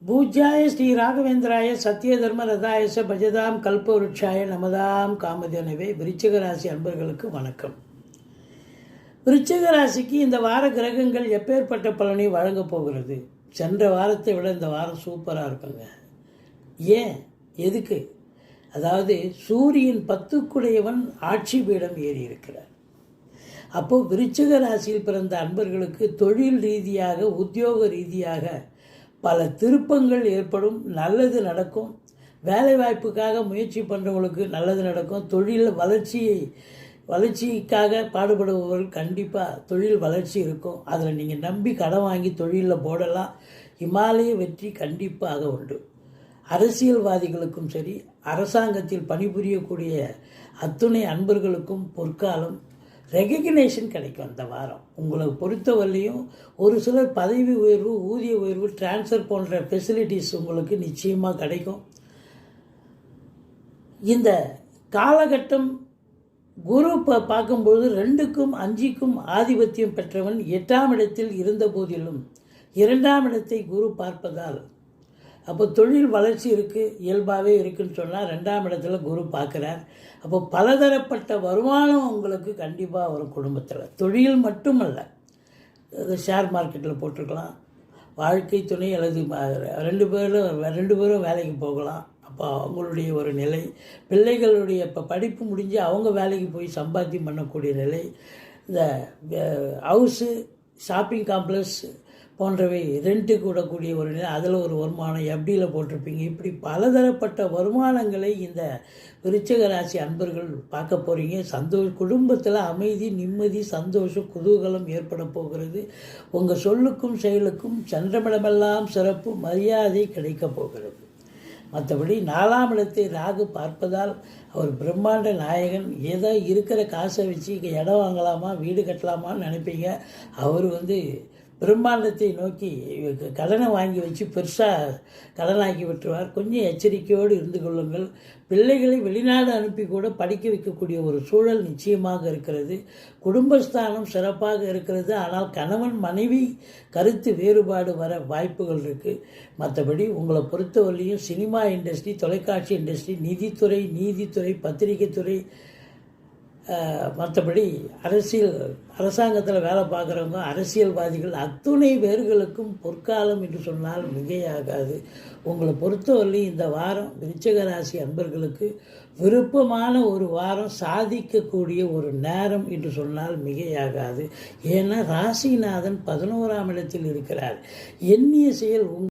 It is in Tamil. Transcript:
பூஜ்யாய ஸ்ரீ ராகவேந்திராய சத்திய தர்ம ரதாயச பஜதாம் கல்பவருட்சாய நமதாம் காமதேனவே. விருச்சிக ராசி அன்பர்களுக்கு வணக்கம். விருச்சிக ராசிக்கு இந்த வார கிரகங்கள் எப்பேற்பட்ட பலனை வழங்கப் போகிறது? சென்ற வாரத்தை விட இந்த வாரம் சூப்பராக இருக்குங்க. ஏன், எதுக்கு? அதாவது சூரியன் 10க்குடையவன் ஆட்சி பீடம் ஏறி இருக்கிறார். அப்போது விருச்சிக ராசியில் பிறந்த அன்பர்களுக்கு தொழில் ரீதியாக, உத்தியோக ரீதியாக பல திருப்பங்கள் ஏற்படும், நல்லது நடக்கும். வேலை வாய்ப்புக்காக முயற்சி பண்ணுறவங்களுக்கு நல்லது நடக்கும். தொழில் வளர்ச்சிக்காக பாடுபடுபவர்கள் கண்டிப்பாக தொழில் வளர்ச்சி இருக்கும். அதில் நீங்கள் நம்பி கடன் வாங்கி தொழிலில் போடலாம். இமாலய வெற்றி கண்டிப்பாக உண்டு. அரசியல்வாதிகளுக்கும் சரி, அரசாங்கத்தில் பணிபுரியக்கூடிய அத்துணை அன்பர்களுக்கும் பொற்காலம் ரெகக்னேஷன் கிடைக்கும். அந்த வாரம் உங்களை பொறுத்தவரையிலையும் ஒரு சிலர் பதவி உயர்வு, ஊதிய உயர்வு, டிரான்ஸ்ஃபர் போன்ற ஃபெசிலிட்டிஸ் உங்களுக்கு நிச்சயமாக கிடைக்கும். இந்த காலகட்டம் குரு பார்க்கும்போது 2க்கும் 5க்கும் ஆதிபத்தியம் பெற்றவன் 8ஆம் இடத்தில் இருந்த போதிலும் 2ஆம் இடத்தை குரு பார்ப்பதால் அப்போ தொழில் வளர்ச்சி இருக்குது, இயல்பாகவே இருக்குதுன்னு சொன்னால் 2ஆம் இடத்துல குரு பார்க்குறார். அப்போ பலதரப்பட்ட வருமானம் உங்களுக்கு கண்டிப்பாக வரும். குடும்பத்தில் தொழில் மட்டுமல்ல, ஷேர் மார்க்கெட்டில் போட்டிருக்கலாம், வாழ்க்கை துணை அல்லது ரெண்டு பேரும் வேலைக்கு போகலாம். அப்போ அவங்களுடைய ஒரு நிலை, பிள்ளைகளுடைய இப்போ படிப்பு முடிஞ்சு அவங்க வேலைக்கு போய் சம்பாத்தியம் பண்ணக்கூடிய நிலை, இந்த ஹவுஸு, ஷாப்பிங் காம்ப்ளெக்ஸ் போன்றவை ரெண்ட்டுக்கு விடக்கூடிய ஒரு நிலை, அதில் ஒரு வருமானம் எஃப்டியில் போட்டிருப்பீங்க. இப்படி பலதரப்பட்ட வருமானங்களை இந்த விருச்சிக ராசி அன்பர்கள் பார்க்க போகிறீங்க. குடும்பத்தில் அமைதி, நிம்மதி, சந்தோஷம், குதூகலம் ஏற்பட போகிறது. உங்கள் சொல்லுக்கும் செயலுக்கும் சந்திரமிடமெல்லாம் சிறப்பு, மரியாதை கிடைக்க போகிறது. மற்றபடி 4ஆம் இடத்தை ராகு பார்ப்பதால் அவர் பிரம்மாண்ட நாயகன். ஏதோ இருக்கிற காசை வச்சு இங்கே இடம் வாங்கலாமா, வீடு கட்டலாமான்னு நினைப்பீங்க. அவர் பிரம்மாண்டத்தை நோக்கி கடனை வாங்கி வச்சு பெருசாக கடனாக்கி விட்டுருவார். கொஞ்சம் எச்சரிக்கையோடு இருந்து கொள்ளுங்கள். பிள்ளைகளை வெளிநாடு அனுப்பி கூட படிக்க வைக்கக்கூடிய ஒரு சூழல் நிச்சயமாக இருக்கிறது. குடும்பஸ்தானம் சிறப்பாக இருக்கிறது. ஆனால் கணவன் மனைவி கருத்து வேறுபாடு வர வாய்ப்புகள் இருக்குது. மற்றபடி உங்களை பொறுத்தவரையிலையும் சினிமா இண்டஸ்ட்ரி, தொலைக்காட்சி இண்டஸ்ட்ரி, நீதித்துறை, பத்திரிகை துறை, மற்றபடி அரசாங்கத்தில் வேலை பார்க்குறவங்க, அரசியல்வாதிகள் அத்துணை பேர்களுக்கும் பொற்காலம் என்று சொன்னால் மிகையாகாது. உங்களை பொறுத்தவரையிலும் இந்த வாரம் விருச்சிக ராசி அன்பர்களுக்கு விருப்பமான ஒரு வாரம், சாதிக்கக்கூடிய ஒரு நேரம் என்று சொன்னால் மிகையாகாது. ஏன்னா ராசிநாதன் 11ஆம் இடத்தில் இருக்கிறார். எண்ணிய செயல்